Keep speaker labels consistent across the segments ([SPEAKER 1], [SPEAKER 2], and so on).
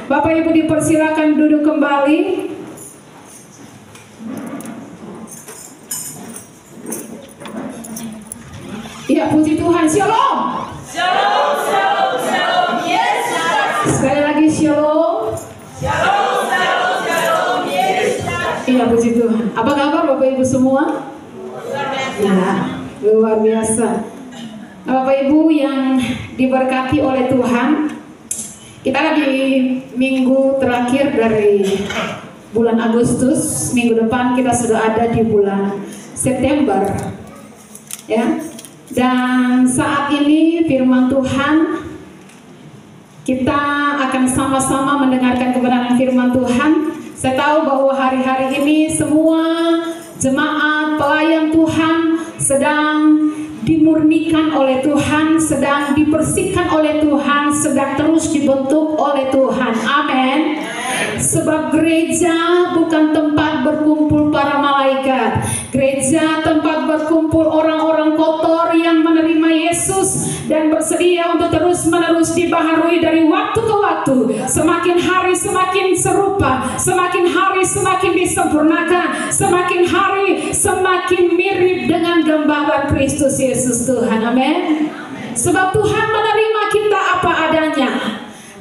[SPEAKER 1] Bapak Ibu dipersilakan duduk kembali. Ya, puji Tuhan. Shalom.
[SPEAKER 2] Shalom, shalom, shalom. Yes.
[SPEAKER 1] Sekali lagi shalom.
[SPEAKER 2] Shalom, shalom, shalom. Yes.
[SPEAKER 1] Iya, puji Tuhan. Apa kabar Bapak Ibu semua? Ya, luar biasa. Bapak Ibu yang diberkati oleh Tuhan, kita lagi minggu terakhir dari bulan Agustus. Minggu depan kita sudah ada di bulan September, ya. Dan saat ini firman Tuhan, kita akan sama-sama mendengarkan kebenaran firman Tuhan. Saya tahu bahwa hari-hari ini semua jemaat pelayan Tuhan sedang dimurnikan oleh Tuhan, sedang dibersihkan oleh Tuhan, sedang terus dibentuk oleh Tuhan. Amin. Sebab gereja bukan tempat berkumpul para malaikat. Gereja tempat berkumpul orang-orang kotor yang menerima Yesus dan bersedia untuk terus-menerus dibaharui dari waktu ke waktu. Semakin hari semakin serupa, semakin hari semakin disempurnakan, semakin hari semakin mirip dengan gambaran Kristus Yesus Tuhan. Amin. Sebab Tuhan menerima kita apa adanya.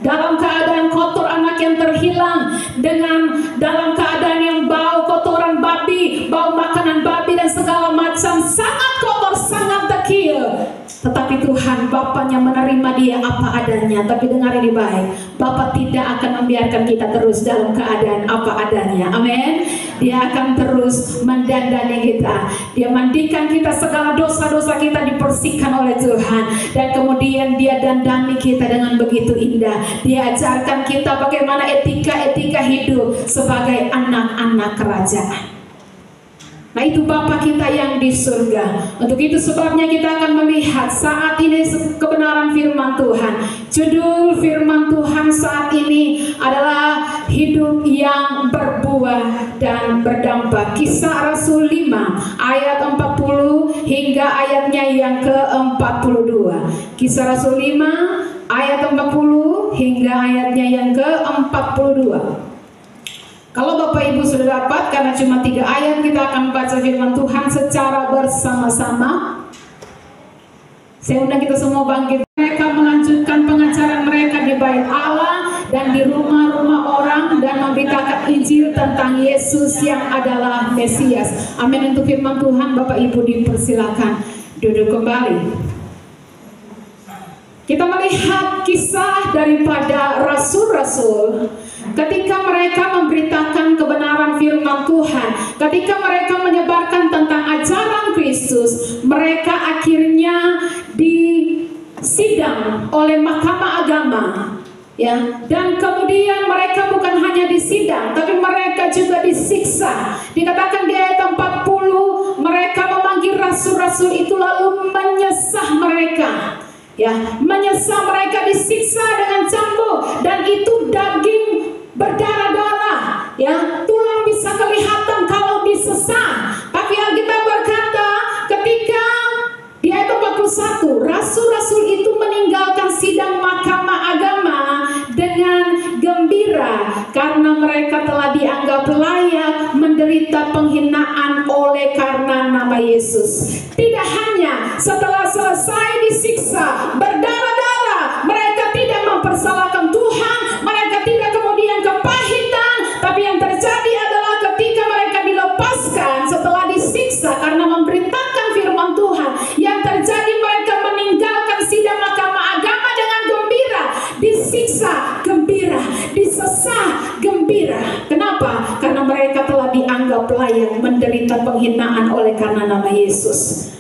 [SPEAKER 1] Dalam keadaan kotor anak yang terhilang, dengan dalam keadaan yang bau kotoran babi, bau makanan babi dan segala macam, sangat kotor, sangat dekil. Tetapi Tuhan Bapaknya menerima dia apa adanya. Tapi dengar ini baik, Bapa tidak akan membiarkan kita terus dalam keadaan apa adanya. Amin. Dia akan terus mendandani kita. Dia mandikan kita, segala dosa-dosa kita dibersihkan oleh Tuhan. Dan kemudian dia dandani kita dengan begitu indah. Dia ajarkan kita bagaimana etika-etika hidup sebagai anak-anak kerajaan. Nah, itu Bapa kita yang di surga. Untuk itu sebabnya kita akan melihat saat ini kebenaran firman Tuhan. Judul firman Tuhan saat ini adalah hidup yang berbuah dan berdampak. Kisah Rasul 5 ayat 40 hingga ayatnya yang ke-42. Kisah Rasul 5 ayat 40 hingga ayatnya yang ke-42. Kalau Bapak Ibu sudah dapat, karena cuma 3 ayat, kita akan baca firman Tuhan secara bersama-sama. Saya undang kita semua bangkit. Mereka melanjutkan pengajaran mereka di bait Allah dan di rumah-rumah orang dan memberitakan Injil tentang Yesus yang adalah Mesias. Amin. Untuk firman Tuhan, Bapak Ibu dipersilakan duduk kembali. Kita melihat kisah daripada rasul-rasul ketika mereka memberitakan kebenaran firman Tuhan, ketika mereka menyebarkan tentang ajaran Kristus, mereka akhirnya disidang oleh mahkamah agama, ya. Dan kemudian mereka bukan hanya disidang, tapi mereka juga disiksa. Dikatakan di ayat 40, mereka memanggil rasul-rasul itu lalu menyesah mereka. Ya, menyesal mereka, disiksa dengan cambuk, dan itu daging berdarah-darah, ya, tulang bisa kelihatan kalau disesah. Tapi Alkitab berkata ketika di ayat 41, rasul-rasul itu meninggalkan sidang mahkamah agama dengan gembira karena mereka telah dianggap layak menderita penghinaan oleh karena nama Yesus. Tidak hanya setelah selesai disiksa berdarah-darah, mereka tidak mempersalahkan Tuhan, mereka tidak kemudian kepahitan, tapi yang terjadi adalah ketika mereka dilepaskan setelah disiksa karena memberitakan firman Tuhan, yang terjadi mereka meninggalkan sidang mahkamah agama dengan gembira, disiksa gembira, disesah gembira. Kenapa? Karena mereka telah dianggap layak menderita penghinaan oleh karena nama Yesus.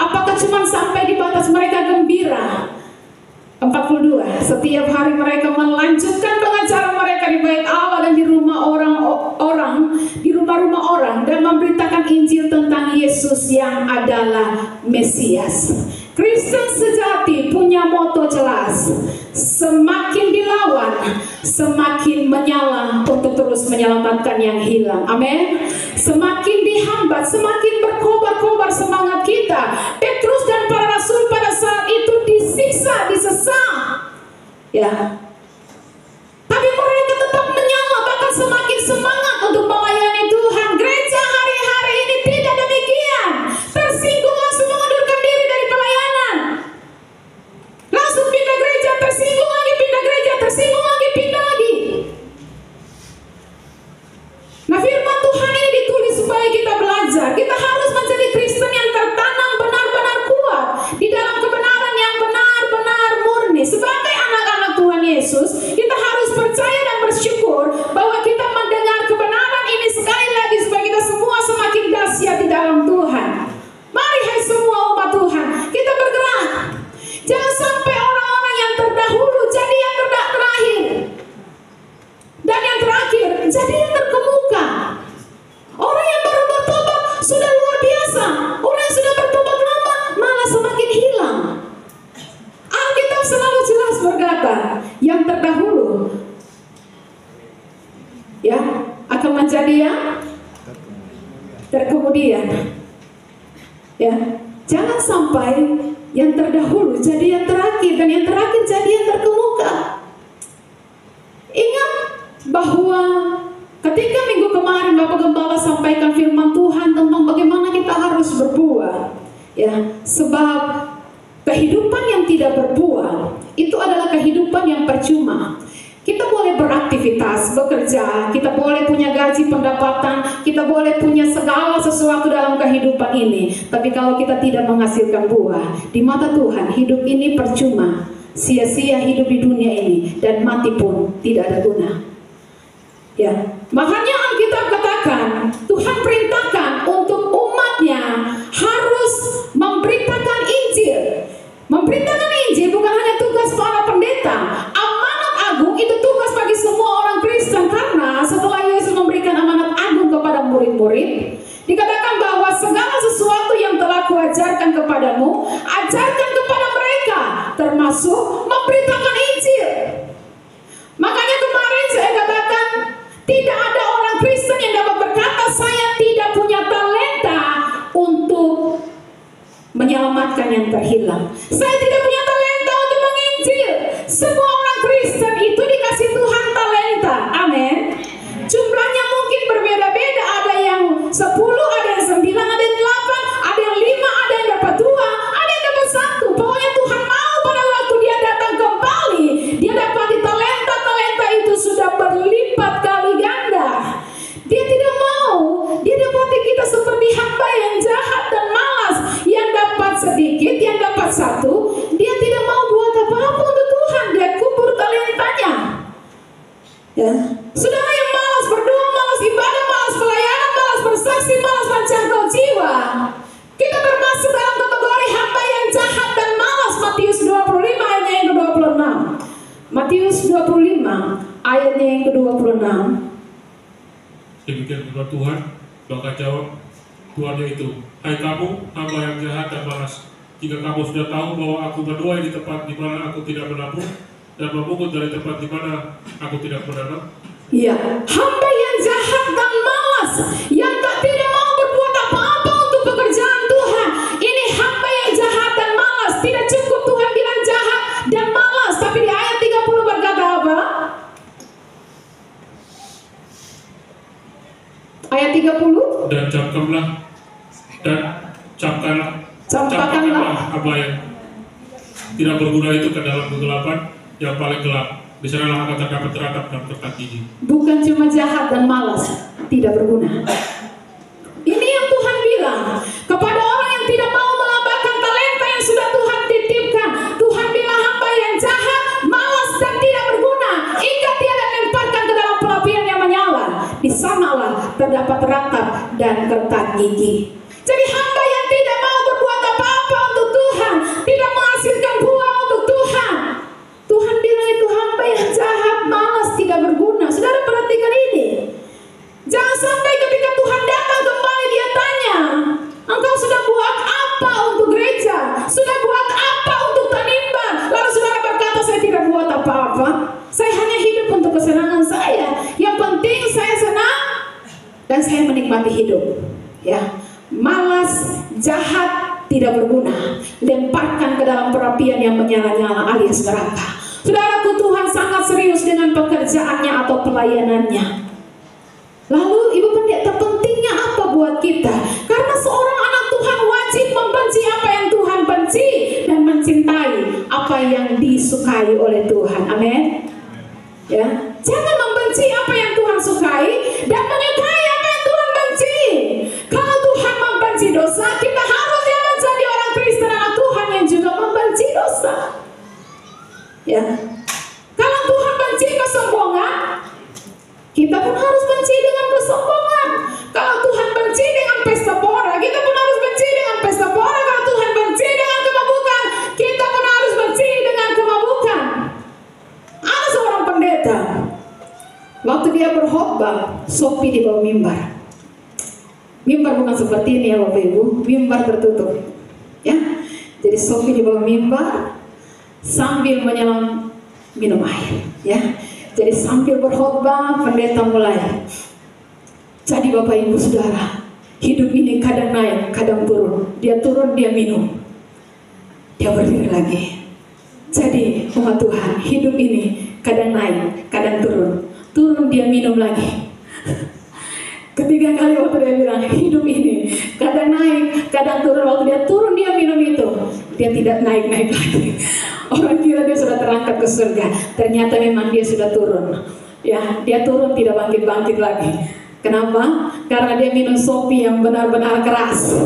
[SPEAKER 1] Apakah cuma sampai di batas mereka gembira? 42. Setiap hari mereka melanjutkan pengajaran mereka di bait Allah dan di rumah orang, di rumah-rumah orang, dan memberitakan Injil tentang Yesus yang adalah Mesias. Kristen sejati punya moto jelas: semakin dilawan, semakin menyala untuk terus menyelamatkan yang hilang. Amin. Semakin dihambat, semakin berkobar-kobar semangat kita. Petrus dan para rasul pada saat itu disiksa, disesah, ya. Tapi mereka yang terdahulu ya akan menjadi yang terkemudian. Ya, jangan sampai yang terdahulu jadi yang terakhir dan yang terakhir jadi yang terkemuka. Ingat bahwa ketika minggu kemarin Bapak Gembala sampaikan firman Tuhan tentang bagaimana kita harus berbuah, ya, sebab kehidupan yang tidak berbuah itu adalah kehidupan yang percuma. Kita boleh beraktivitas, bekerja, kita boleh punya gaji, pendapatan, kita boleh punya segala sesuatu dalam kehidupan ini. Tapi kalau kita tidak menghasilkan buah, di mata Tuhan hidup ini percuma, sia-sia hidup di dunia ini, dan mati pun tidak ada guna. Ya, makanya Alkitab katakan, Tuhan perintahkan untuk umatnya harus memberitakan Injil. Memberitakan Injil bukan hanya tugas para pendeta. Amanat agung itu tugas bagi semua orang Kristen, karena setelah Yesus memberikan amanat agung kepada murid-murid, dikatakan bahwa segala sesuatu yang telah kuajarkan kepadamu, ajarkan kepada mereka, termasuk memberitakan Injil. Makanya kemarin saya katakan, tidak ada orang Kristen yang dapat berkata, saya tidak punya talenta untuk menyelamatkan yang terhilang. Saya tidak punya talenta untuk menginjil. Semua orang Kristen itu dikasih Tuhan talenta. Amin. Jumlahnya mungkin berbeda-beda. Ada yang 10, ada yang 9, ada yang 8, ada yang 5, ada yang dapat 2, ada yang dapat 1. Pokoknya Tuhan mau pada waktu dia datang kembali, dia dapat di talenta-talenta itu sudah berlipat kali ganda. Dia tidak mau dia dapati kita seperti hamba yang jahat dan malas, yang dapat sedikit, yang dapat 1. Dia tidak mau buat apa-apa untuk Tuhan, dia kubur talentanya. Ya, saudara yang malas berdoa, malas ibadah, malas pelayanan, malas bersaksi, malas menjangkau jiwa, kita termasuk dalam kategori hamba yang jahat dan malas. Matius 25 ayatnya yang ke-26. Matius 25 ayatnya yang ke-26.
[SPEAKER 3] Demikian firman Tuhan, maka jawab Tuhannya itu, hai kamu hamba yang jahat dan malas, jika kamu sudah tahu bahwa aku menuai di tempat di mana aku tidak menabur dan memungut dari tempat di mana aku tidak menanam.
[SPEAKER 1] Ya, hamba yang jahat dan malas, yang tidak mau berbuat apa-apa untuk pekerjaan Tuhan. Ini hamba yang jahat dan malas. Tidak cukup Tuhan bilang jahat dan malas, tapi di ayat 30 berkata apa? Ayat 30.
[SPEAKER 3] Dan campakkanlah hamba yang tidak berguna itu ke dalam kegelapan yang paling gelap. Di sanalah akan terdapat teratap dan kertas gigi.
[SPEAKER 1] Bukan cuma jahat dan malas, tidak berguna. Ini yang Tuhan bilang kepada orang yang tidak mau melambangkan talenta yang sudah Tuhan titipkan. Tuhan bilang hamba yang jahat, malas dan tidak berguna, ikat dia dan lemparkan ke dalam perapian yang menyala. Di sanalah terdapat teratap dan kertas gigi. Jadi hamba yang tidak mau berbuat apa-apa untuk Tuhan, tidak menghasilkan buah untuk Tuhan, Tuhan bilang itu hamba yang jahat, malas, tidak berguna. Saudara perhatikan ini. Jangan sampai ketika Tuhan datang kembali dia tanya, engkau sudah buat apa untuk gereja? Sudah buat apa untuk Tanimba? Lalu saudara berkata, saya tidak buat apa-apa. Saya hanya hidup untuk kesenangan saya. Yang penting saya senang dan saya menikmati hidup. Ya, malas, jahat, tidak berguna, lemparkan ke dalam perapian yang menyala-nyala alias neraka. Saudaraku, Tuhan sangat serius dengan pekerjaannya atau pelayanannya. Lalu Ibu Pendeta, pentingnya apa buat kita? Karena seorang anak Tuhan wajib membenci apa yang Tuhan benci dan mencintai apa yang disukai oleh Tuhan. Amin. Ya, jangan membenci apa yang Tuhan sukai dan menyukai apa yang Tuhan benci. Kalau Tuhan membenci dosa, kita harusnya menjadi orang Kristen anak Tuhan yang juga membenci dosa. Ya, kalau Tuhan benci kesombongan, kita pun harus benci dengan kesombongan. Kalau Tuhan benci dengan pesta pora, kita pun harus benci dengan pesta pora. Kalau Tuhan benci dengan kemabukan, kita pun harus benci dengan kemabukan. Ada seorang pendeta, waktu dia berkhotbah, Sopi di bawah mimbar. Mimbar bukan seperti ini ya Bapak Ibu, mimbar tertutup. Ya, jadi Sopi di bawah mimbar sambil minum air, ya. Jadi sambil berkhotbah pendeta mulai. Jadi Bapak Ibu Saudara, hidup ini kadang naik, kadang turun. Dia turun, dia minum. Dia berdiri lagi. Jadi umat Tuhan, hidup ini kadang naik, kadang turun. Turun, dia minum lagi. Ketiga kali waktu dia bilang, hidup ini kadang naik, kadang turun. Waktu dia turun, dia minum itu. Dia tidak naik-naik lagi. Orang kira dia sudah terangkat ke surga. Ternyata memang dia sudah turun. Ya, dia turun, tidak bangkit-bangkit lagi. Kenapa? Karena dia minum sopi yang benar-benar keras.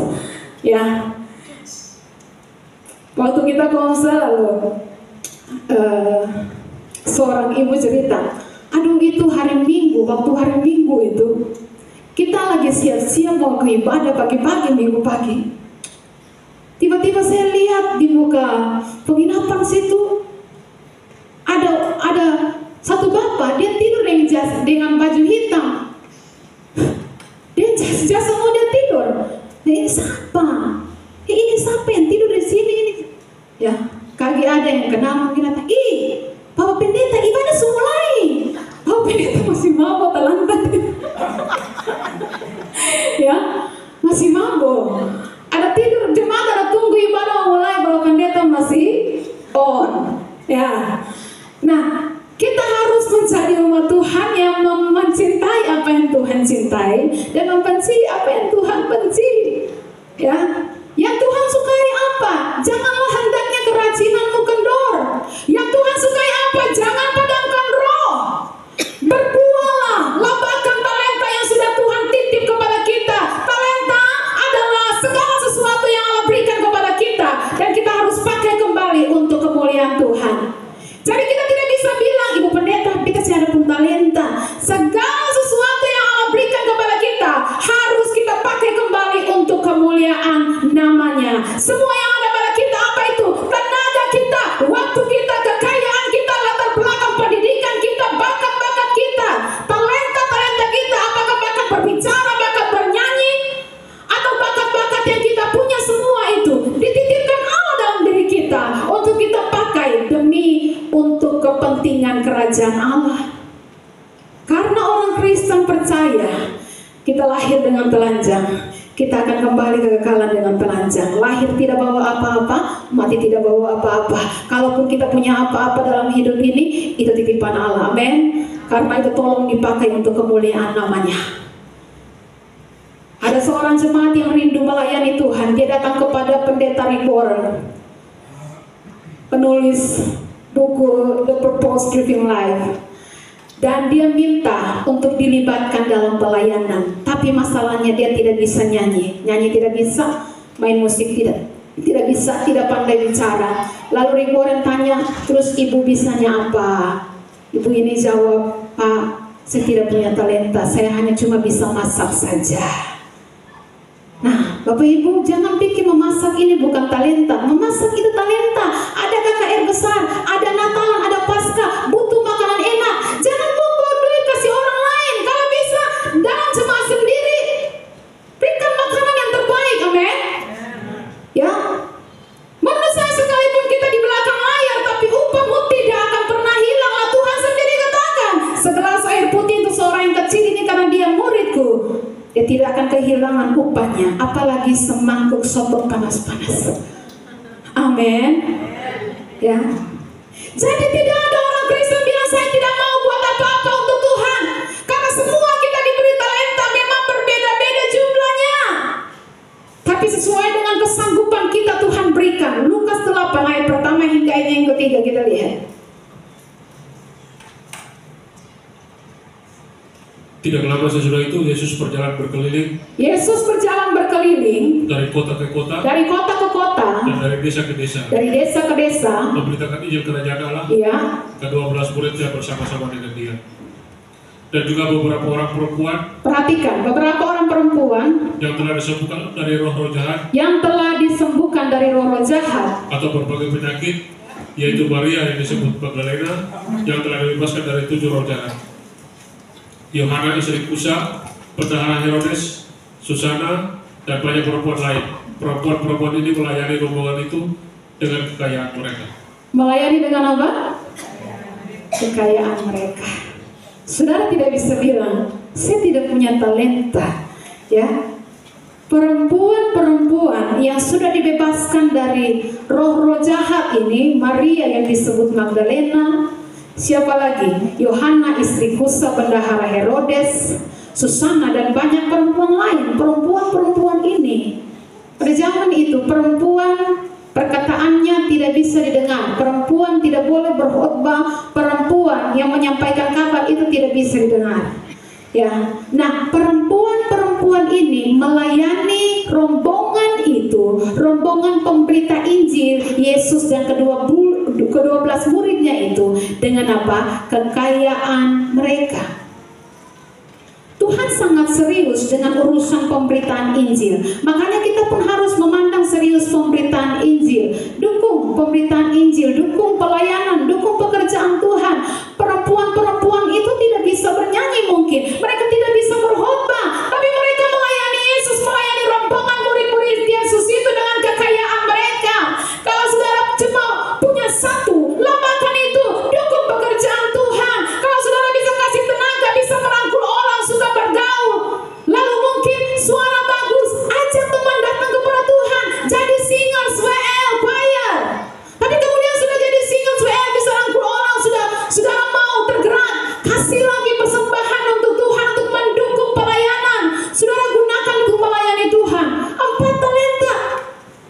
[SPEAKER 1] Ya. Waktu kita konsul lalu, seorang ibu cerita, aduh itu hari Minggu, waktu hari Minggu itu kita lagi siap-siap mau ke ibadah pagi-pagi, Minggu pagi. Tiba-tiba saya lihat di muka penginapan situ ada satu bapak, dia tidur dengan baju hitam. Dia jas semua, dia tidur. Ini siapa? Ini siapa yang tidur di sini? Ya, kaki ada yang kenal mungkin kata, Bapak Pendeta ibadah sudah mulai. Bapak Pendeta masih mabok terlantar. Ya, masih mabok. Ada tidur jemaat, ada tunggu ibadah mulai, Bapak Pendeta masih on. Ya, nah kita harus menjadi umat Tuhan yang mencintai apa yang Tuhan cintai dan membenci apa yang Tuhan benci. Ya, yang Tuhan sukai apa? Janganlah hendaknya keracinanmu kendor. Yang Tuhan sukai apa? Jangan padamkan roh. Berbuahlah, labahkan talenta yang sudah Tuhan titip kepada kita. Talenta adalah segala sesuatu yang Allah berikan kepada kita, dan kita harus pakai kembali untuk kemuliaan Tuhan. Jadi kita tidak bisa bilang, Ibu Pendeta, kita sih ada pun talenta. Segala sesuatu yang Allah berikan kepada kita harus kita pakai kembali untuk kemuliaan namanya. Semua yang ada pada kita apa itu? Tenaga kita, waktu kita, kekayaan kita, latar belakang pendidikan kita, bakat-bakat kita, talenta-talenta kita, apakah bakat berbicara, bakat bernyanyi, atau bakat-bakat yang kita punya, semua itu dititipkan Allah dalam diri kita untuk kita pakai demi untuk kepentingan kerajaan Allah. Karena orang Kristen percaya kita lahir dengan telanjang, kita akan kembali ke kekekalan dengan telanjang. Lahir tidak bawa apa-apa, mati tidak bawa apa-apa. Kalaupun kita punya apa-apa dalam hidup ini, itu titipan Allah. Amin. Karena itu tolong dipakai untuk kemuliaan namanya. Ada seorang jemaat yang rindu melayani Tuhan. Dia datang kepada pendeta Rick Warren, penulis buku The Purpose Driven Life, dan dia minta untuk dilibatkan dalam pelayanan. Tapi masalahnya dia tidak bisa nyanyi tidak bisa, main musik tidak bisa, tidak pandai bicara. Lalu Rick Warren tanya, terus ibu bisanya apa? Ibu ini jawab, Pak, saya tidak punya talenta, saya hanya cuma bisa masak saja. Nah, Bapak Ibu jangan pikir memasak ini bukan talenta. Memasak itu talenta. Ada KKR besar, ada Natalan, ada Paskah, butuh makanan enak. Jangan buang duit kasih orang lain. Kalau bisa, dalam jemaat sendiri berikan makanan yang terbaik. Amin. Ya, menurut saya sekalipun kita di belakang layar, tapi upahmu tidak akan pernah hilang. Tuhan sendiri katakan, segelas air putih untuk seorang yang kecil ini karena dia muridku, dia tidak akan kehilangan upahnya, apalagi semangkuk soto panas-panas. Amin. Ya. Jadi tidak ada orang Kristen bilang saya tidak mau buat apa-apa untuk Tuhan, karena semua kita diberi talenta, memang berbeda-beda jumlahnya. Tapi sesuai dengan kesanggupan kita Tuhan berikan. Lukas 8 ayat pertama hingga ayat yang ketiga kita lihat.
[SPEAKER 3] Tidak lama sesudah itu Yesus berjalan berkeliling.
[SPEAKER 1] Yesus berjalan berkeliling
[SPEAKER 3] dari kota ke kota.
[SPEAKER 1] Dari kota ke kota.
[SPEAKER 3] Dan dari desa ke desa.
[SPEAKER 1] Dari desa ke desa.
[SPEAKER 3] Memberitakan Injil kerajaan Allah.
[SPEAKER 1] Iya.
[SPEAKER 3] Ke-12 muridnya bersama-sama dengan dia. Dan juga beberapa orang perempuan.
[SPEAKER 1] Perhatikan, beberapa orang perempuan
[SPEAKER 3] yang telah disembuhkan dari roh-roh jahat.
[SPEAKER 1] Yang telah disembuhkan dari roh-roh jahat.
[SPEAKER 3] Atau berbagai penyakit, yaitu Maria yang disebut Magdalena yang telah dibebaskan dari 7 roh jahat. Yohana istri Kusa, bendahara Herodes, Susana, dan banyak perempuan lain. Perempuan-perempuan ini melayani rombongan itu dengan kekayaan mereka.
[SPEAKER 1] Melayani dengan apa? kekayaan mereka. Saudara tidak bisa bilang, saya tidak punya talenta. Ya, perempuan-perempuan yang sudah dibebaskan dari roh-roh jahat ini, Maria yang disebut Magdalena, siapa lagi? Yohana istri Kusa bendahara Herodes, Susana, dan banyak perempuan lain. Perempuan-perempuan ini pada zaman itu, perempuan perkataannya tidak bisa didengar, perempuan tidak boleh berkhotbah, perempuan yang menyampaikan kabar itu tidak bisa didengar. Ya, nah perempuan-perempuan ini melayani rombongan itu, rombongan pemberita Injil Yesus dan ke-12 muridnya itu dengan apa? Kekayaan mereka. Tuhan sangat serius dengan urusan pemberitaan Injil. Makanya kita pun harus memandang serius pemberitaan Injil. Dukung pemberitaan Injil, dukung pelayanan, dukung pekerjaan Tuhan. Perempuan-perempuan itu tidak bisa bernyanyi mungkin, mereka tidak bisa berkhotbah, tapi mereka melayani Yesus, melayani rombongan murid-murid Yesus itu dengan kekayaan mereka. Kalau saudara cuma punya satu, lambangkan itu, dukung pekerjaan Tuhan. Kalau saudara bisa kasih tenaga, bisa merangkul orang, suka bergaul, lalu mungkin suara bagus, ajak teman datang kepada Tuhan, jadi singers, WL, choir. Tapi kemudian sudah jadi singers, WL, bisa rangkul orang, saudara mau tergerak, kasih lagi persembahan untuk Tuhan, untuk mendukung pelayanan. Saudara gunakan untuk melayani Tuhan. 4 talenta,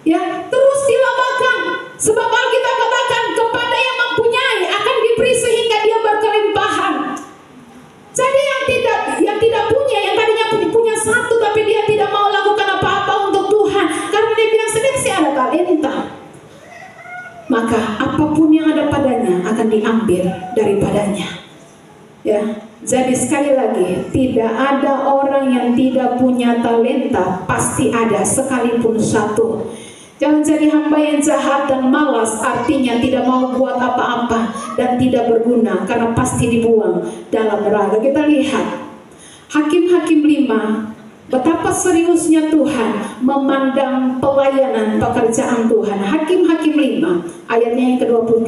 [SPEAKER 1] ya, terus dilambangkan. Sebab Alkitab katakan kepada yang mempunyai akan diberi sehingga dia berkelimpahan. Jadi yang tidak punya, yang tadinya punya satu tapi dia tidak mau lakukan apa-apa untuk Tuhan karena dia bilang sendiri sih ada talenta, maka apapun yang ada padanya akan diambil daripadanya. Ya, jadi sekali lagi, tidak ada orang yang tidak punya talenta, pasti ada sekalipun satu. Jangan jadi hamba yang jahat dan malas, artinya tidak mau buat apa-apa dan tidak berguna, karena pasti dibuang dalam neraka. Kita lihat Hakim-Hakim 5, betapa seriusnya Tuhan memandang pelayanan pekerjaan Tuhan. Hakim-Hakim 5 ayatnya yang ke-23.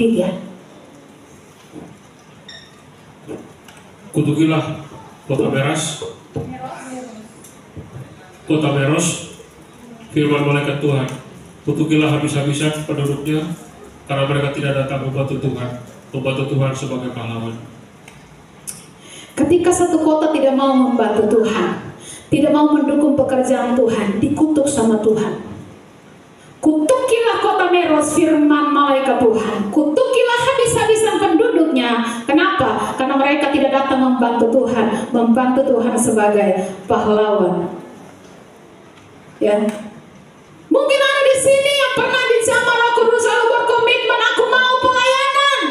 [SPEAKER 3] Kutukilah kota Meros, firman malaikat Tuhan. Kutukilah habis-habisan penduduknya, karena mereka tidak datang membantu Tuhan sebagai pahlawan.
[SPEAKER 1] Ketika satu kota tidak mau membantu Tuhan, tidak mau mendukung pekerjaan Tuhan, dikutuk sama Tuhan. Kutukilah kota Meros, firman malaikat Tuhan. Kutukilah habis-habisan penduduknya. Kenapa? Karena mereka tidak datang membantu Tuhan sebagai pahlawan. Ya. Mungkin ada di sini yang pernah dijamah Roh Kudus lalu berkomitmen, aku mau pelayanan.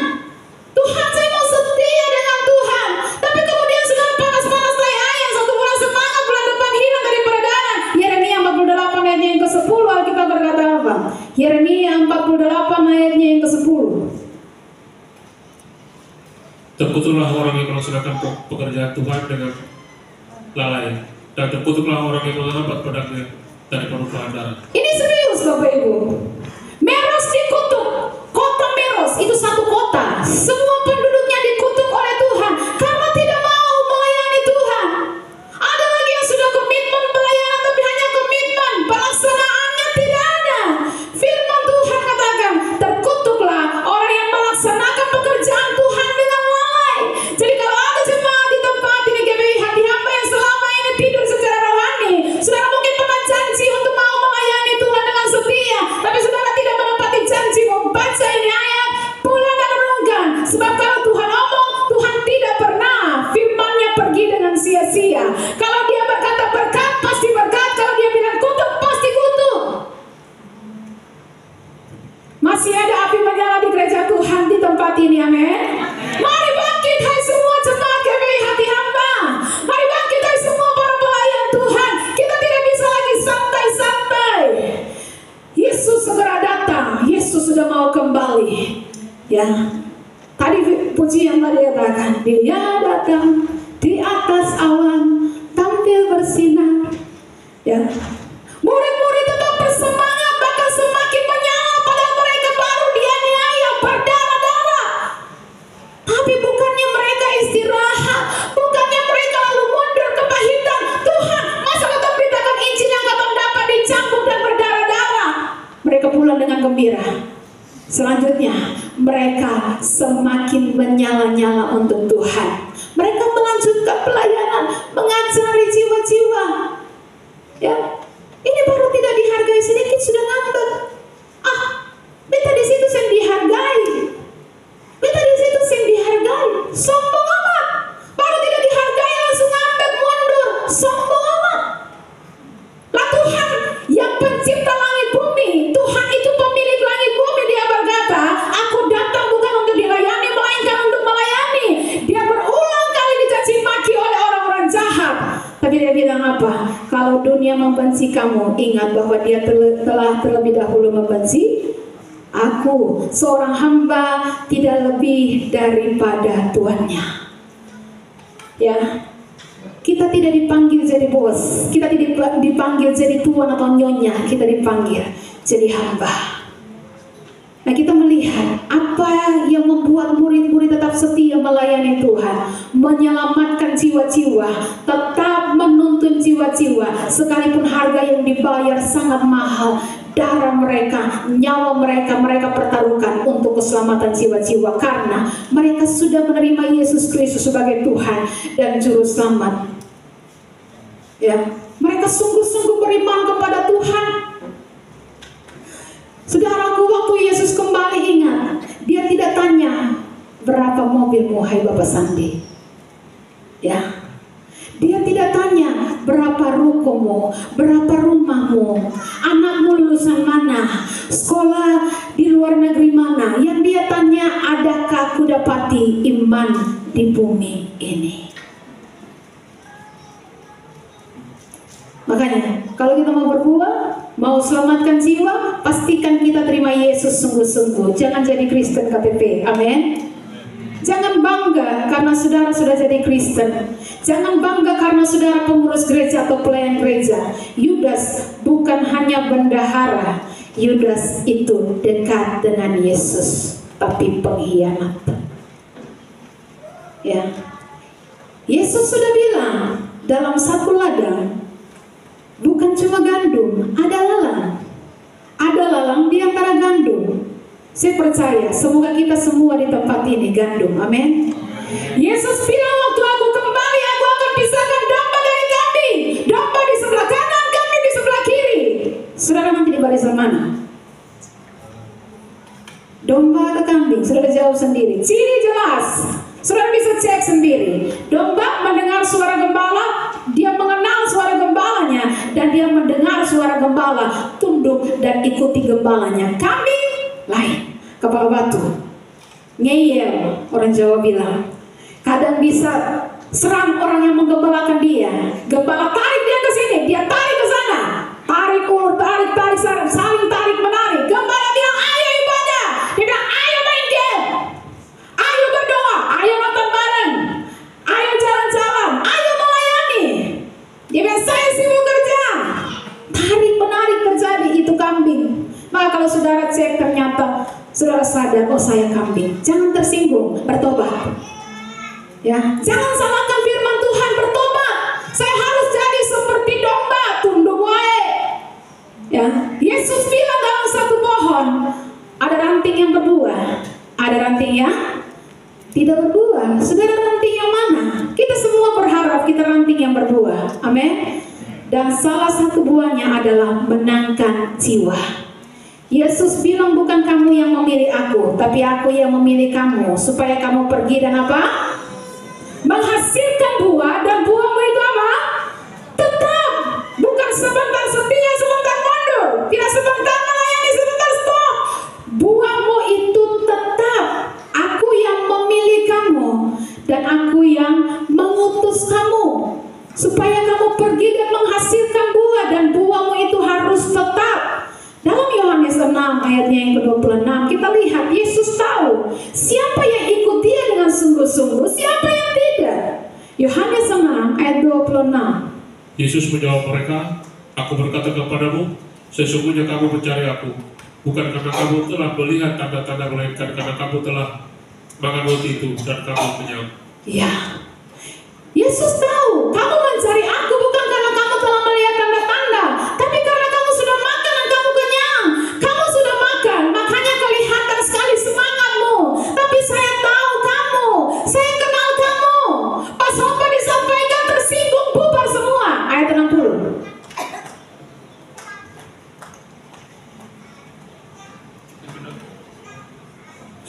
[SPEAKER 1] Tuhan, saya mau setia dengan Tuhan. Tapi kemudian sudah panas-panas naik ayam, 1 bulan semangat, bulan depan hilang dari peredaran. Yeremia 48 ayatnya yang ke-10, Alkitab berkata apa? Yeremia 48 ayatnya yang ke-10.
[SPEAKER 3] Terkutuklah orang yang melaksanakan pekerjaan Tuhan dengan lalai, dan terkutuklah orang yang menghambat pedangnya dari perubahan darah.
[SPEAKER 1] Ini serius Bapak Ibu. Meros dikutuk. Kota Meros itu satu kota, semua penduduknya dikutuk oleh Tuhan karena tidak mau melayani Tuhan. Ada lagi yang sudah komitmen pelayanan tapi hanya komitmen, pelaksanaannya tidak ada. Firman Tuhan katakan, terkutuklah orang yang melaksanakan pekerjaan Tuhan dengan lalai. Jadi kalau ada jemaat di tempat ini GBI Hati Hamba yang selama ini tidur secara rohani, saudara mungkin pernah janji untuk mau melayani Tuhan dengan setia, tapi saudara tidak menepati janji. Membaca ini ayat, pulang dan renungkan. Sebab kalau Tuhan omong, Tuhan tidak pernah firman-Nya pergi dengan sia-sia. Kalau Dia berkata berkat, pasti berkat. Kalau Dia bilang kutuk, pasti kutuk. Masih ada api menyala di gereja Tuhan di tempat ini, amin. Mari bangkit hai semua jemaat GBI Hati Hamba. Mari bangkit hai semua para pelayan Tuhan. Kita tidak bisa lagi santai-santai. Yesus segera datang. Yesus sudah mau kembali. Ya, tadi pujian tadi katakan, Dia datang di atas awan, tampil bersinar. Ya, murid-murid tetap bersemangat, bahkan semakin menyala, padahal mereka baru dianiaya berdarah-darah. Tapi bukan dengan gembira. Selanjutnya, mereka semakin menyala-nyala untuk Tuhan. Mereka melanjutkan pelayanan, mengajari jiwa-jiwa. Ya, ini baru tidak dihargai sedikit sudah ngambek. Beta di situ yang dihargai. Beta di situ yang dihargai. Sombong amat. Baru tidak dihargai langsung ngambek mundur. Sombong amat. Lah Tuhan yang pencipta langit bumi, Tuhan itu pemilik langit bumi, dia berkata, aku datang bukan untuk dilayani, melainkan untuk melayani. Dia berulang kali dicaci maki oleh orang-orang jahat. Tapi dia bilang apa? Kalau dunia membenci kamu, ingat bahwa dia telah terlebih dahulu membenci aku. Seorang hamba tidak lebih daripada tuannya. Ya, kita tidak dipanggil jadi bos, kita tidak dipanggil jadi tuan atau nyonya, kita dipanggil jadi hamba. Nah, kita melihat apa yang membuat murid-murid tetap setia melayani Tuhan, menyelamatkan jiwa-jiwa, tetap menuntun jiwa-jiwa, sekalipun harga yang dibayar sangat mahal. Darah mereka, nyawa mereka, mereka pertaruhkan untuk keselamatan jiwa-jiwa, karena mereka sudah menerima Yesus Kristus sebagai Tuhan dan Juru Selamat. Ya, mereka sungguh-sungguh beriman kepada Tuhan. Saudaraku, waktu Yesus kembali, ingat, dia tidak tanya berapa mobilmu, hai Bapak Sandi. Ya, dia tidak tanya berapa rukomu, berapa rumahmu, anakmu lulusan mana, sekolah di luar negeri mana. Yang dia tanya, adakah aku dapati iman di bumi ini. Makanya, kalau kita mau berbuah, mau selamatkan jiwa, pastikan kita terima Yesus sungguh-sungguh. Jangan jadi Kristen KTP, amin. Jangan bangga karena saudara sudah jadi Kristen. Jangan bangga karena saudara pengurus gereja atau pelayan gereja. Yudas bukan hanya bendahara. Yudas itu dekat dengan Yesus, tapi pengkhianat. Ya, Yesus sudah bilang dalam satu ladang bukan cuma gandum, ada lalang. Ada lalang di antara gandum. Saya percaya semoga kita semua di tempat ini gandum, amin. Yesus bilang, waktu aku kembali, aku akan pisahkan domba dari kambing. Domba di sebelah kanan, kambing di sebelah kiri. Saudara nanti di barisan mana? Domba atau kambing? Saudara jawab sendiri. Ciri jelas, saudara bisa cek sendiri. Domba mendengar suara gembala, dia mengenal suara gembalanya, dan dia mendengar suara gembala, tunduk dan ikuti gembalanya. Kambing lain, kepala batu, ngeyel, orang Jawa bilang. Kadang bisa serang orang yang menggembalakan dia. Gembala tarik dia ke sini, dia tarik ke sana, tarik ulur, tarik saling tarik menarik. Gembala bilang, ayo ibadah, dia bilang, ayo main game, ayo berdoa, ayo nonton bareng, ayo jalan-jalan, ayo melayani. Dia bilang, saya sibuk kerja. Tarik menarik terjadi, itu kambing. Maka kalau saudara cek ternyata saudara sadar, oh saya kambing, jangan tersinggung, bertobat. Ya, jangan salahkan firman Tuhan, bertobat. Saya harus jadi seperti domba, tunduk wae. Ya, Yesus bilang dalam satu pohon ada ranting yang berbuah, ada ranting yang tidak berbuah. Saudara, ranting yang mana? Kita semua berharap kita ranting yang berbuah, amin. Dan salah satu buahnya adalah menangkan jiwa. Yesus bilang, bukan kamu yang memilih aku, tapi aku yang memilih kamu, supaya kamu pergi dan apa? Menghasilkan buah, dan buahmu itu apa? Tetap. Bukan sebentar setia, sebentar mundur. Tidak sebentar melayani, sebentar stop. Buahmu itu tetap. Aku yang memilih kamu, dan aku yang mengutus kamu, supaya kamu pergi dan menghasilkan buah, dan buahmu itu harus tetap. Dalam Yohanes 6 ayatnya yang ke-26 kita lihat Yesus tahu siapa yang ikut dia dengan sungguh-sungguh, siapa yang tidak. Yohanes 6 ayat 26.
[SPEAKER 3] Yesus menjawab mereka, aku berkata kepadamu, sesungguhnya kamu mencari aku, bukan karena kamu telah melihat tanda-tanda, melainkan karena kamu telah makan roti itu dan kamu kenyang.
[SPEAKER 1] Ya, Yesus tahu kamu mencari aku bukan karena kamu telah melihat tanda-tanda, tapi karena kamu sudah makan dan kamu kenyang. Kamu sudah makan,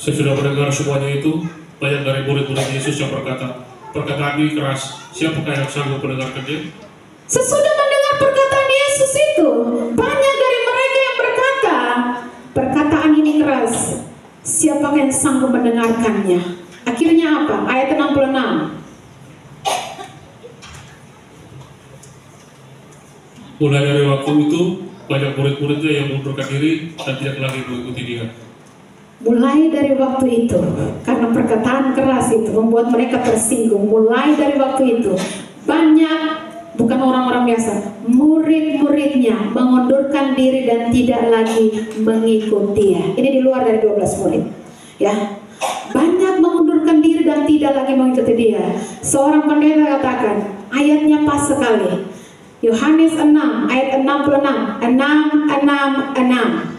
[SPEAKER 3] Sesudah mendengar semuanya itu, banyak dari murid-murid Yesus yang berkata, perkataan ini keras, siapakah yang sanggup mendengarkannya?
[SPEAKER 1] Sesudah mendengar perkataan Yesus itu, banyak dari mereka yang berkata, perkataan ini keras, siapakah yang sanggup mendengarkannya? Akhirnya apa? Ayat 66.
[SPEAKER 3] Mulai dari waktu itu, banyak murid-muridnya yang mengundurkan diri dan tidak lagi mengikuti dia.
[SPEAKER 1] Mulai dari waktu itu, karena perkataan keras itu membuat mereka tersinggung. Mulai dari waktu itu, banyak, bukan orang-orang biasa, murid-muridnya mengundurkan diri dan tidak lagi mengikuti dia. Ini di luar dari 12 murid, ya. Banyak mengundurkan diri dan tidak lagi mengikuti dia. Seorang pendeta katakan, ayatnya pas sekali. Yohanes 6 ayat 66, 6.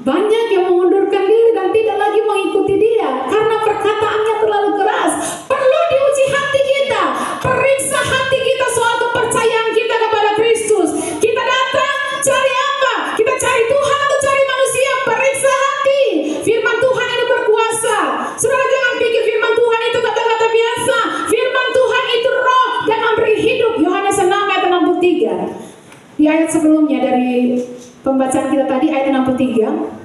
[SPEAKER 1] Banyak yang mengundurkan diri dan tidak lagi mengikuti dia karena perkataannya terlalu keras. Perlu diuji hati kita, periksa hati kita soal kepercayaan kita kepada Kristus. Kita datang cari apa? Kita cari Tuhan atau cari manusia? Periksa hati. Firman Tuhan ini berkuasa. Saudara, jangan pikir firman Tuhan itu kata-kata biasa. Firman Tuhan itu roh dan memberi hidup. Yohanes 6 ayat 63. Di ayat sebelumnya dari pembacaan kita tadi, ayat 63.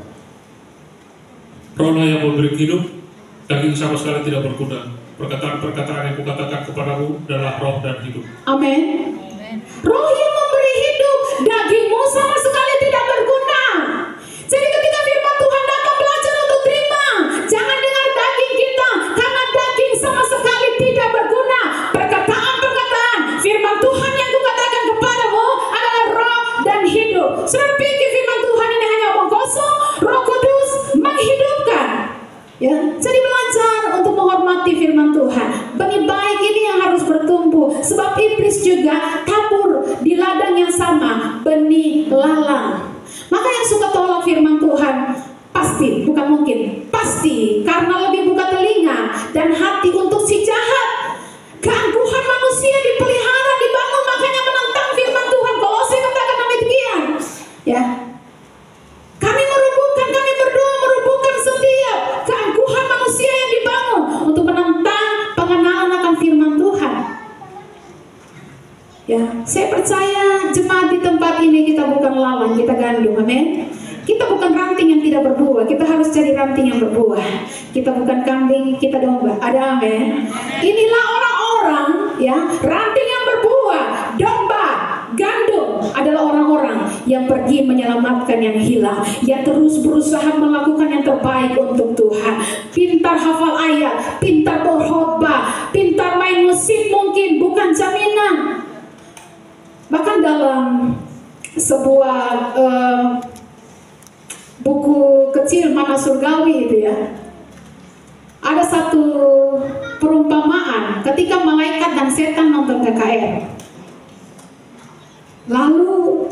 [SPEAKER 3] Rohlah yang memberi hidup, daging sama sekali tidak berguna. Perkataan-perkataan yang kukatakan kepadamu adalah roh dan hidup.
[SPEAKER 1] Amin. Roh yang memberi hidup, dagingmu sama sekali tidak berguna. Jadi ketika firman Tuhan datang, belajar untuk terima. Jangan dengar daging kita, karena daging sama sekali tidak berguna. Perkataan-perkataan firman Tuhan yang kukatakan kepadamu adalah roh dan hidup. Saudara pikir firman Tuhan ini hanya omong kosong? Roh Kudus menghidupkan. Ya, jadi belajar untuk menghormati firman Tuhan. Benih baik ini yang harus bertumbuh, sebab iblis juga tabur di ladang yang sama, benih lalang. Maka yang suka tolak firman Tuhan pasti, bukan mungkin, pasti karena lebih buka telinga dan hati untuk si jahat. Keangkuhan manusia dipelihara, dibangun, makanya menentang firman Tuhan. Kolose katakan demikian. Ya, kami merubuhkan, kami berdoa merubuhkan setiap keangkuhan manusia yang dibangun untuk menentang pengenalan akan firman Tuhan. Ya, saya percaya jemaat di tempat ini kita bukan lawan, kita gandum, amin. Kita bukan ranting yang tidak berbuah, kita harus cari ranting yang berbuah. Kita bukan kambing, kita domba, ada amin. Inilah orang-orang, ya, ranting yang berbuah, domba, gandum adalah orang-orang yang pergi menyelamatkan yang hilang, yang terus berusaha melakukan yang terbaik untuk Tuhan. Pintar hafal ayat, pintar berkhotbah, pintar main musik mungkin bukan jaminan. Bahkan dalam sebuah buku kecil Mana Surgawi itu ya, ada satu perumpamaan ketika malaikat dan setan nonton KKR. Lalu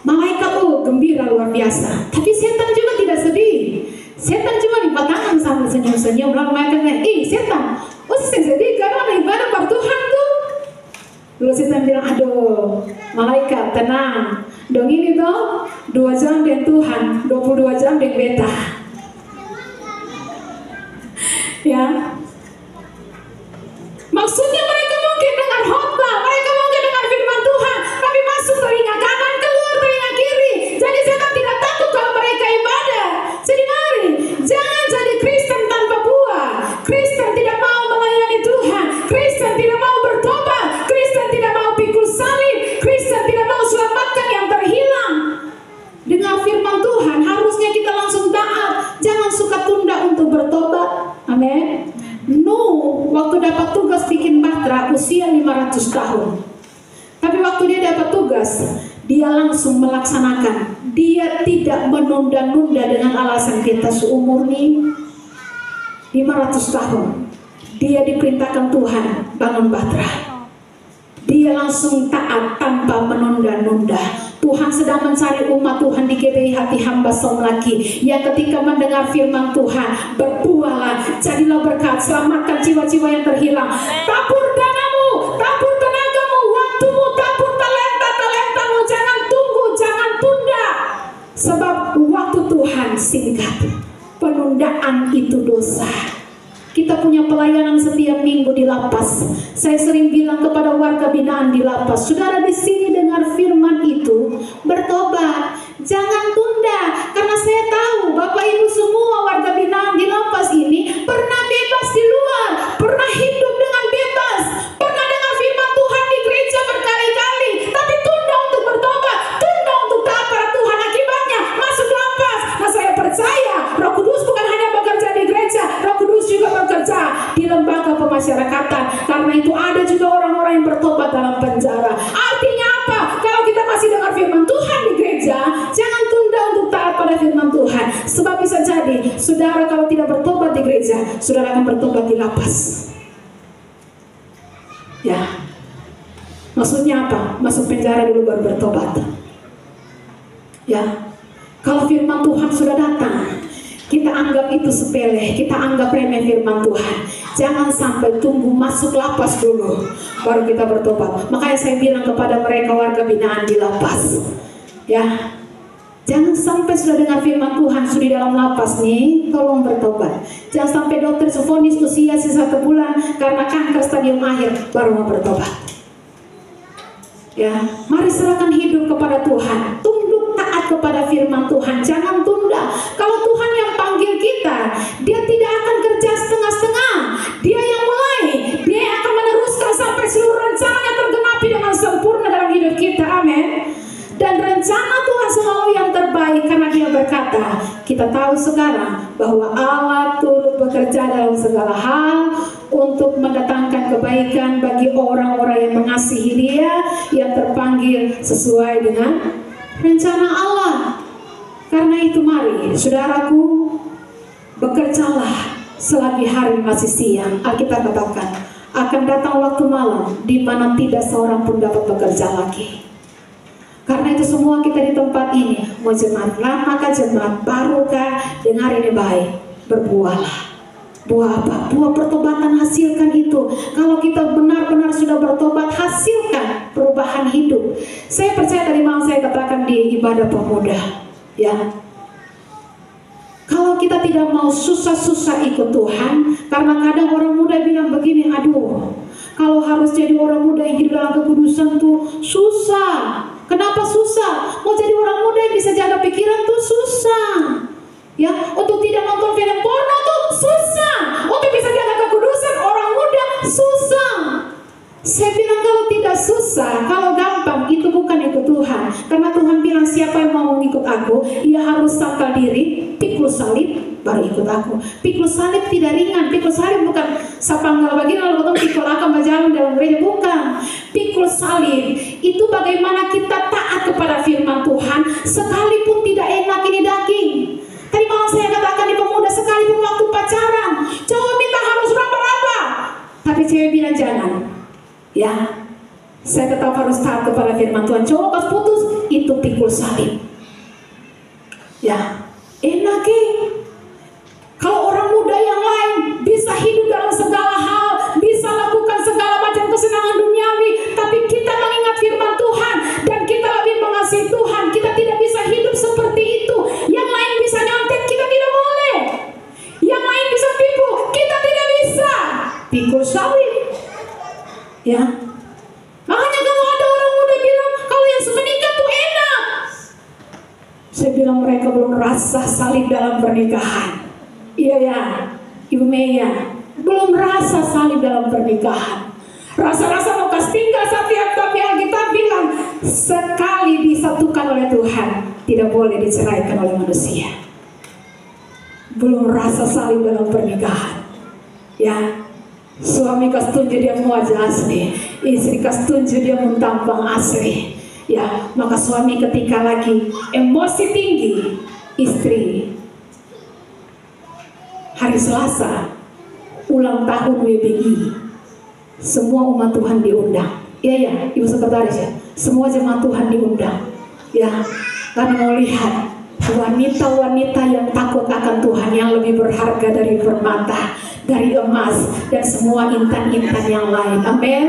[SPEAKER 1] malaikat gembira luar biasa, tapi setan juga tidak sedih. Setan cuma lipat tangan sambil senyum-senyum. Lalu malaikatnya, setan, saya sedih karena ada ibadah pada Tuhan tuh. Lalu setan bilang, aduh malaikat tenang, dong ini tuh 2 jam dengan Tuhan, 22 jam dengan beta. Ya, maksudnya mereka mungkin dengar khotbah, mereka mungkin dengar firman Tuhan, tapi masuk telinga kanan, keluar telinga kiri. Jadi setan tidak takut kalau mereka ibadah. Jadi mari, jangan jadi Kristen tanpa buah. Kristen tidak mau melayani Tuhan, Kristen tidak mau bertobat, Kristen tidak mau pikul salib, Kristen tidak mau selamatkan yang terhilang. Dengar firman Tuhan, harusnya kita langsung taat. Jangan suka tunda untuk bertobat. Amin. Nuh, waktu dapat tugas bikin bahtera usia 500 tahun. Tapi waktu dia dapat tugas, dia langsung melaksanakan. Dia tidak menunda-nunda dengan alasan kita seumur nih 500 tahun. Dia diperintahkan Tuhan bangun bahtera. Dia langsung taat tanpa menunda-nunda. Tuhan sedang mencari umat Tuhan di GBI Hati Hamba Som lagi, yang ketika mendengar firman Tuhan berbuahlah, jadilah berkat, selamatkan jiwa-jiwa yang terhilang. Tabur danamu, tabur tenagamu, waktumu, tabur talenta-talentamu. Jangan tunggu, jangan tunda, sebab waktu Tuhan singkat. penundaan itu dosa. Kita punya pelayanan setiap minggu di lapas. Saya sering bilang kepada warga binaan di lapas, saudara di sini dengar firman itu, bertobat, jangan tunda. Karena saya tahu Bapak Ibu semua warga binaan di lapas ini pernah bebas di luar, pernah hidup dengan bebas, pernah dengar firman Tuhan di gereja berkali-kali, tapi tunda untuk bertobat, tunda untuk taat pada Tuhan. Akibatnya masuk lapas. Nah, saya percaya Roh Kudus bukan hanya bekerja di gereja, Roh Kudus juga bekerja di lembaga pemasyarakatan. Karena itu ada juga orang-orang yang bertobat dalam penjara. Artinya apa? Kalau kita masih dengar firman Tuhan di gereja, jangan tunda untuk taat pada firman Tuhan. Sebab bisa jadi saudara kalau tidak bertobat di gereja, saudara akan bertobat di lapas. Ya, maksudnya apa? Masuk penjara dulu baru bertobat. Ya, kalau firman Tuhan sudah datang, kita anggap itu sepele, kita anggap remeh firman Tuhan. Jangan sampai tunggu masuk lapas dulu baru kita bertobat. Makanya saya bilang kepada mereka warga binaan di lapas, ya, jangan sampai sudah dengar firman Tuhan sudah di dalam lapas nih, tolong bertobat. Jangan sampai dokter vonis usia sisa 1 bulan karena kanker stadium akhir baru mau bertobat. Ya, mari serahkan hidup kepada Tuhan, tunduk taat kepada firman Tuhan, jangan tunda. Kalau Tuhan yang panggil kita, Dia tidak akan kerja setengah-setengah. Dia yang mulai, Dia yang akan meneruskan sampai seluruh rencananya tergenapi dengan sempurna dalam hidup kita. Amin. Dan rencana Tuhan selalu yang terbaik, karena Dia berkata, kita tahu sekarang bahwa Allah turut bekerja dalam segala hal untuk mendatangkan kebaikan bagi orang-orang yang mengasihi Dia, yang terpanggil sesuai dengan rencana Allah. Karena itu mari saudaraku, bekerjalah selagi hari masih siang. Alkitab katakan akan datang waktu malam di mana tidak seorang pun dapat bekerja lagi. Karena itu semua kita di tempat ini, mau jemaat lama kah, jemaat baru kah, dengar ini baik, berbuahlah. Buah apa? Buah pertobatan, hasilkan itu. Kalau kita benar-benar sudah bertobat, hasilkan perubahan hidup. Saya percaya tadi malam saya katakan di ibadah pemuda, ya. Kalau kita tidak mau susah-susah ikut Tuhan, karena kadang orang muda bilang begini, aduh, kalau harus jadi orang muda yang hidup dalam kekudusan tuh susah. Kenapa susah? Mau jadi orang muda yang bisa jaga pikiran tuh susah. Ya, untuk tidak nonton film porno tuh susah. Untuk bisa jaga kekudusan orang muda susah. Saya bilang kalau tidak susah, kalau gampang, itu bukan ikut Tuhan. Karena Tuhan bilang siapa yang mau mengikut aku, ia harus sangkal diri, pikul salib, baru ikut aku. Pikul salib tidak ringan. Pikul salib bukan sapanggal bagian lalu ketemu pikul akan berjalan dalam gereja, bukan. Pikul salib itu bagaimana kita taat kepada firman Tuhan sekalipun tidak enak ini daging. Tadi malam saya katakan di pemuda, sekalipun waktu pacaran cowok minta harus raba-raba, tapi cewek bilang jangan. Ya, saya tetap harus taat kepada firman Tuhan. Cowok pas putus itu pikul salib. Ya, enak kalau orang muda yang lain bisa hidup dalam segala hal, bisa lakukan segala macam kesenangan duniawi, tapi kita mengingat firman Tuhan dan kita lebih mengasihi Tuhan, kita tidak bisa hidup seperti itu. Yang lain bisa nyontek, kita tidak boleh. Yang lain bisa tipu, kita tidak bisa. Pikul salib. Ya, makanya kalau ada orang muda bilang kalau yang semenikah tuh enak, saya bilang mereka belum rasa salib dalam pernikahan. Iya ya, Ibu Meya, belum rasa salib dalam pernikahan. Rasa-rasa mau kas tinggal setiap, tapi Alkitab bilang sekali disatukan oleh Tuhan tidak boleh diceraikan oleh manusia. Belum rasa salib dalam pernikahan. Ya, suami kas tunjuk dia mau wajah asli, istri kas tunjuk dia mau tampang asli. Ya, maka suami ketika lagi emosi tinggi, istri hari Selasa ulang tahun WBI, semua umat Tuhan diundang. Iya ya, Ibu Sekretaris ya, semua jemaat Tuhan diundang. Ya, karena mau lihat wanita-wanita yang takut akan Tuhan, yang lebih berharga dari permata, dari emas, dan semua intan-intan yang lain. Amin.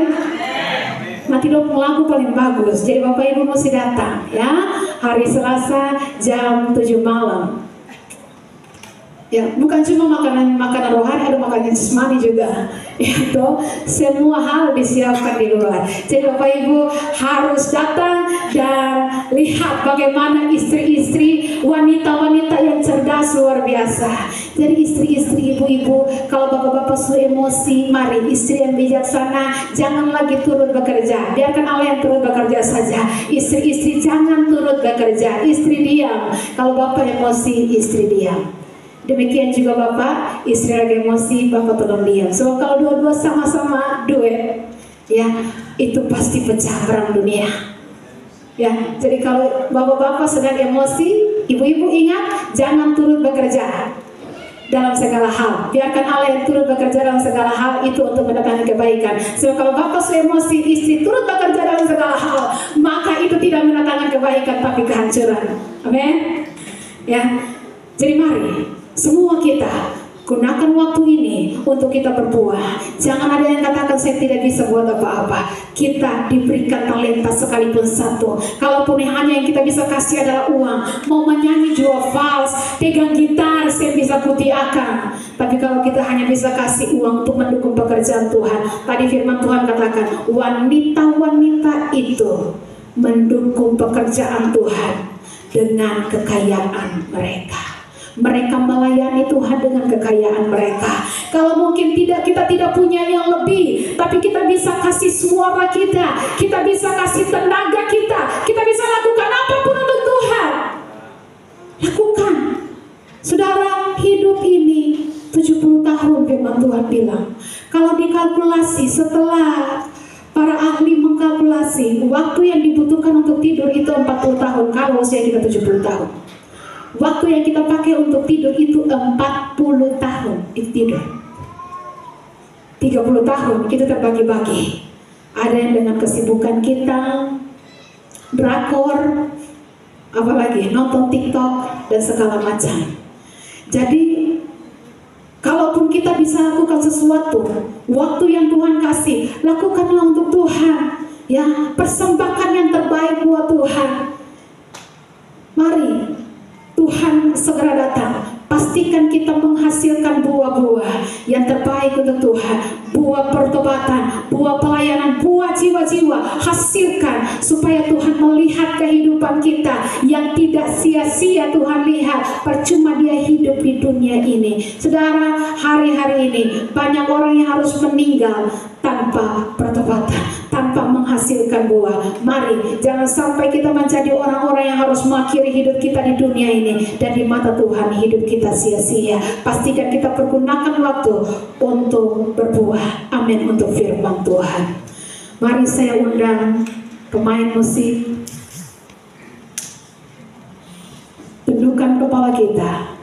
[SPEAKER 1] Nanti dong lagu paling bagus. Jadi Bapak Ibu mesti datang ya, hari Selasa jam 7 malam. Ya, bukan cuma makanan rohani, ada makanan jasmani juga. Itu semua hal disiapkan di luar. Jadi Bapak Ibu harus datang dan lihat bagaimana istri-istri, wanita-wanita yang cerdas luar biasa. Jadi istri-istri, ibu-ibu, kalau bapak-bapak sudah emosi, mari istri yang bijaksana jangan lagi turut bekerja. Biarkan Allah yang turut bekerja saja. Istri-istri jangan turut bekerja, istri diam. Kalau bapak emosi, istri diam. Demikian juga bapak, istri lagi emosi, bapak tolong diam. So kalau dua-dua sama-sama duet, ya itu pasti pecah perang dunia. Ya, jadi kalau bapak-bapak sedang emosi, ibu-ibu ingat jangan turut bekerja dalam segala hal. Biarkan Allah yang turut bekerja dalam segala hal, itu untuk mendatangkan kebaikan. So kalau bapak sudah emosi, istri turut bekerja dalam segala hal, maka itu tidak mendatangkan kebaikan tapi kehancuran. Amin. Ya, jadi mari semua kita gunakan waktu ini untuk kita berbuah. Jangan ada yang katakan saya tidak bisa buat apa-apa. Kita diberikan talenta sekalipun satu. Kalaupun hanya yang kita bisa kasih adalah uang, mau menyanyi juga vals, pegang gitar saya bisa kutiakan. Tapi kalau kita hanya bisa kasih uang untuk mendukung pekerjaan Tuhan, tadi firman Tuhan katakan wanita-wanita itu mendukung pekerjaan Tuhan dengan kekayaan mereka. Mereka melayani Tuhan dengan kekayaan mereka. Kalau mungkin kita tidak punya yang lebih, tapi kita bisa kasih suara kita bisa kasih tenaga kita bisa lakukan apapun untuk Tuhan. Lakukan. Saudara, hidup ini 70 tahun firman Tuhan bilang. Kalau dikalkulasi setelah para ahli mengkalkulasi waktu yang dibutuhkan untuk tidur itu 40 tahun, kalau usia kita 70 tahun. Waktu yang kita pakai untuk tidur itu 40 tahun itu tidur. 30 tahun kita terbagi-bagi. Ada yang dengan kesibukan kita, drakor, apalagi nonton TikTok dan segala macam. Jadi kalaupun kita bisa lakukan sesuatu, waktu yang Tuhan kasih, lakukanlah untuk Tuhan. Ya, persembahkan yang terbaik buat Tuhan. Mari Tuhan segera datang. Pastikan kita menghasilkan buah-buah yang terbaik untuk Tuhan. Buah pertobatan, buah pelayanan, buah jiwa-jiwa. Hasilkan supaya Tuhan melihat kehidupan kita yang tidak sia-sia. Tuhan lihat percuma dia hidup di dunia ini. Saudara, hari-hari ini banyak orang yang harus meninggal tanpa pertobatan, tanpa menghasilkan buah. Mari jangan sampai kita menjadi orang-orang yang harus mengakhiri hidup kita di dunia ini dan di mata Tuhan hidup kita sia-sia. Pastikan kita pergunakan waktu untuk berbuah. Amin, untuk firman Tuhan. Mari saya undang pemain musik, tundukkan kepala kita.